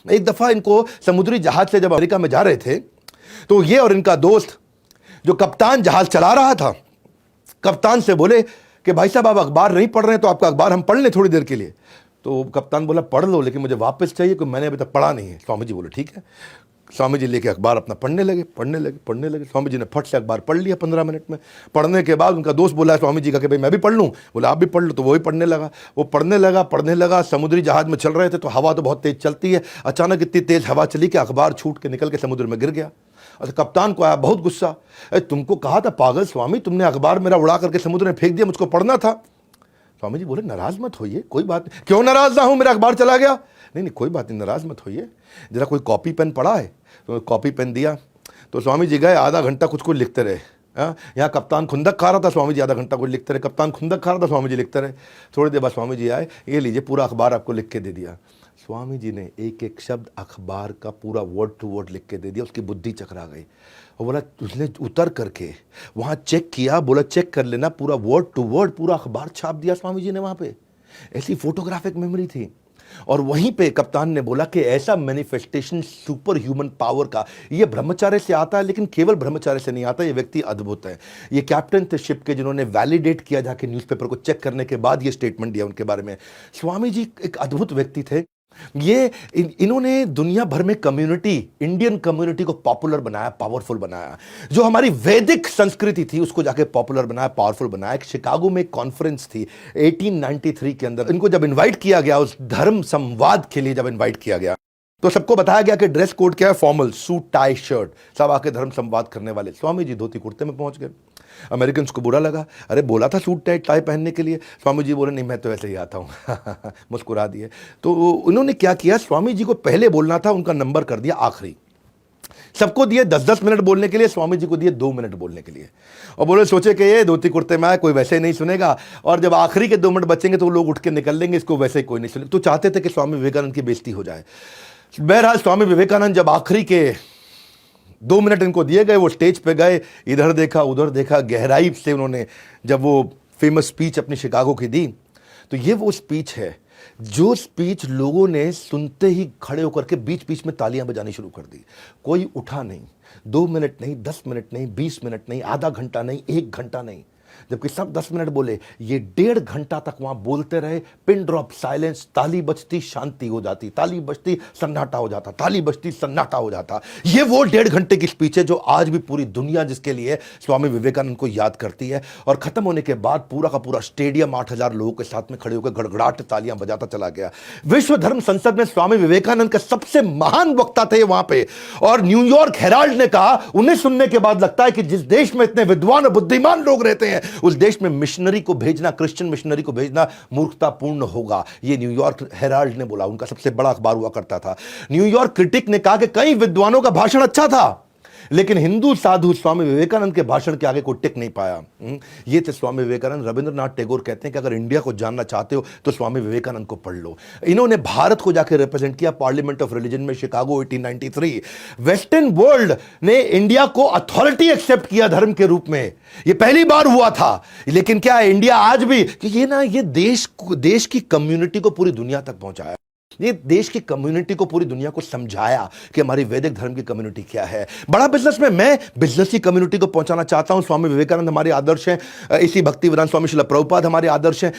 एक दफ़ा इनको समुद्री जहाज से जब अमेरिका में जा रहे थे तो ये और इनका दोस्त जो कप्तान जहाज चला रहा था, कप्तान से बोले कि भाई साहब आप अखबार नहीं पढ़ रहे हैं तो आपका अखबार हम पढ़ लें थोड़ी देर के लिए। तो कप्तान बोला पढ़ लो लेकिन मुझे वापस चाहिए क्योंकि मैंने अभी तक पढ़ा नहीं है। स्वामी जी बोले ठीक है। स्वामी जी लेके अखबार अपना पढ़ने लगे। स्वामी जी ने फट से अखबार पढ़ लिया 15 मिनट में। पढ़ने के बाद उनका दोस्त बोला स्वामी जी का कि भाई मैं भी पढ़ लूँ। बोला आप भी पढ़ लो। तो वही पढ़ने लगा। वो पढ़ने लगा। समुद्री जहाज में चल रहे थे तो हवा तो बहुत तेज़ चलती है। अचानक इतनी तेज़ हवा चली कि अखबार छूट के निकल के समुद्र में गिर गया। अच्छा, कप्तान को आया बहुत गुस्सा। तुमको कहा था पागल स्वामी, तुमने अखबार मेरा उड़ा करके समुद्र में फेंक दिया, मुझको पढ़ना था। स्वामी जी बोले नाराज मत होइए, कोई बात नहीं। क्यों नाराज ना हूं, मेरा अखबार चला गया। नहीं कोई बात नहीं, नाराज मत होइए, जरा कोई कॉपी पेन पड़ा है। तो कॉपी पेन दिया तो स्वामी जी गए, आधा घंटा कुछ लिखते रहे। यहाँ कप्तान खुंदक खा रहा था, स्वामी जी आधा घंटा कुछ लिखते रहे। कप्तान खुंदक खा रहा था, स्वामी जी लिखते रहे। थोड़ी देर बाद स्वामी जी आए, ये लीजिए पूरा अखबार आपको लिख के दे दिया। स्वामी जी ने एक एक शब्द अखबार का पूरा वर्ड टू वर्ड लिख के दे दिया। उसकी बुद्धि चकरा गई और बोला उसने उतर करके वहाँ चेक किया, बोला चेक कर लेना, पूरा वर्ड टू वर्ड पूरा अखबार छाप दिया स्वामी जी ने वहाँ पे। ऐसी फोटोग्राफिक मेमोरी थी। और वहीं पे कप्तान ने बोला कि ऐसा मैनिफेस्टेशन सुपर ह्यूमन पावर का ये ब्रह्मचार्य से आता है, लेकिन केवल ब्रह्मचार्य से नहीं आता, ये व्यक्ति अद्भुत है। ये कैप्टन थे शिप के जिन्होंने वैलिडेट किया जाके न्यूज़पेपर को चेक करने के बाद ये स्टेटमेंट दिया उनके बारे में। स्वामी जी एक अद्भुत व्यक्ति थे। ये इन्होंने दुनिया भर में कम्युनिटी, इंडियन कम्युनिटी को पॉपुलर बनाया, पावरफुल बनाया। जो हमारी वैदिक संस्कृति थी उसको जाके पॉपुलर बनाया, पावरफुल बनाया। एक शिकागो में एक कॉन्फ्रेंस थी 1893 के अंदर। इनको जब इनवाइट किया गया उस धर्म संवाद के लिए, जब इनवाइट किया गया तो सबको बताया गया कि ड्रेस कोड क्या है, फॉर्मल सूट टाई शर्ट, सब आके धर्म संवाद करने वाले। स्वामी जी धोती कुर्ते में पहुंच गए। अमेरिकन को बुरा लगा, अरे बोला था सूट टाई पहनने के लिए। स्वामी जी बोले नहीं मैं तो ऐसे ही आता हूँ। मुस्कुरा दिए। तो उन्होंने क्या किया, स्वामी जी को पहले बोलना था, उनका नंबर कर दिया आखिरी। सबको दिए 10-10 मिनट बोलने के लिए, स्वामी जी को दिए 2 मिनट बोलने के लिए। और बोले सोचे कि ये धोती कुर्ते में आए, कोई वैसे ही नहीं सुनेगा, और जब आखिरी के 2 मिनट बचेंगे तो लोग उठ के निकल लेंगे, इसको वैसे ही कोई नहीं सुनेगा। तो चाहते थे कि स्वामी विवेकानंद की बेइज्जती हो जाए। बहरहाल स्वामी विवेकानंद जब आखिरी के 2 मिनट इनको दिए गए, वो स्टेज पे गए, इधर देखा उधर देखा, गहराई से उन्होंने जब वो फेमस स्पीच अपनी शिकागो की दी, तो ये वो स्पीच है जो स्पीच लोगों ने सुनते ही खड़े होकर के बीच बीच में तालियां बजानी शुरू कर दी। कोई उठा नहीं, 2 मिनट नहीं, 10 मिनट नहीं, 20 मिनट नहीं, आधा घंटा नहीं, 1 घंटा नहीं, जबकि सब 10 मिनट बोले, ये 1.5 घंटा तक वहां बोलते रहे। पिन ड्रॉप साइलेंस, ताली बजती शांति हो जाती, ताली बजती सन्नाटा हो जाता, ताली बजती सन्नाटा हो जाता। ये वो 1.5 घंटे की स्पीच है जो आज भी पूरी दुनिया जिसके लिए स्वामी विवेकानंद को याद करती है। और खत्म होने के बाद पूरा का पूरा स्टेडियम 8000 लोगों के साथ में खड़े होकर गड़गड़ाहट तालियां बजाता चला गया। विश्व धर्म संसद में स्वामी विवेकानंद का सबसे महान वक्ता थे वहां पे। और न्यूयॉर्क हेराल्ड ने कहा, उन्हें सुनने के बाद लगता है कि जिस देश में इतने विद्वान और बुद्धिमान लोग रहते हैं उस देश में मिशनरी को भेजना, क्रिश्चियन मिशनरी को भेजना मूर्खतापूर्ण होगा। ये न्यूयॉर्क हेराल्ड ने बोला, उनका सबसे बड़ा अखबार हुआ करता था। न्यूयॉर्क क्रिटिक ने कहा कि कई विद्वानों का भाषण अच्छा था लेकिन हिंदू साधु स्वामी विवेकानंद के भाषण के आगे कोई टिक नहीं पाया। ये थे स्वामी विवेकानंद। रविंद्रनाथ टैगोर कहते हैं कि अगर इंडिया को जानना चाहते हो तो स्वामी विवेकानंद को पढ़ लो। इन्होंने भारत को जाकर रिप्रेजेंट किया पार्लियामेंट ऑफ रिलीजन में, शिकागो 1893। वेस्टर्न वर्ल्ड ने इंडिया को अथॉरिटी एक्सेप्ट किया धर्म के रूप में, ये पहली बार हुआ था। लेकिन क्या है, इंडिया आज भी ये देश की कम्युनिटी को पूरी दुनिया तक पहुंचाया। ये देश की कम्युनिटी को पूरी दुनिया को समझाया कि हमारी वैदिक धर्म की कम्युनिटी क्या है। बड़ा बिजनेस में मैं बिजनेस की कम्युनिटी को पहुंचाना चाहता हूं। स्वामी विवेकानंद हमारे आदर्श हैं, इसी भक्ति वेदांत स्वामी श्रील प्रभुपाद हमारे आदर्श हैं।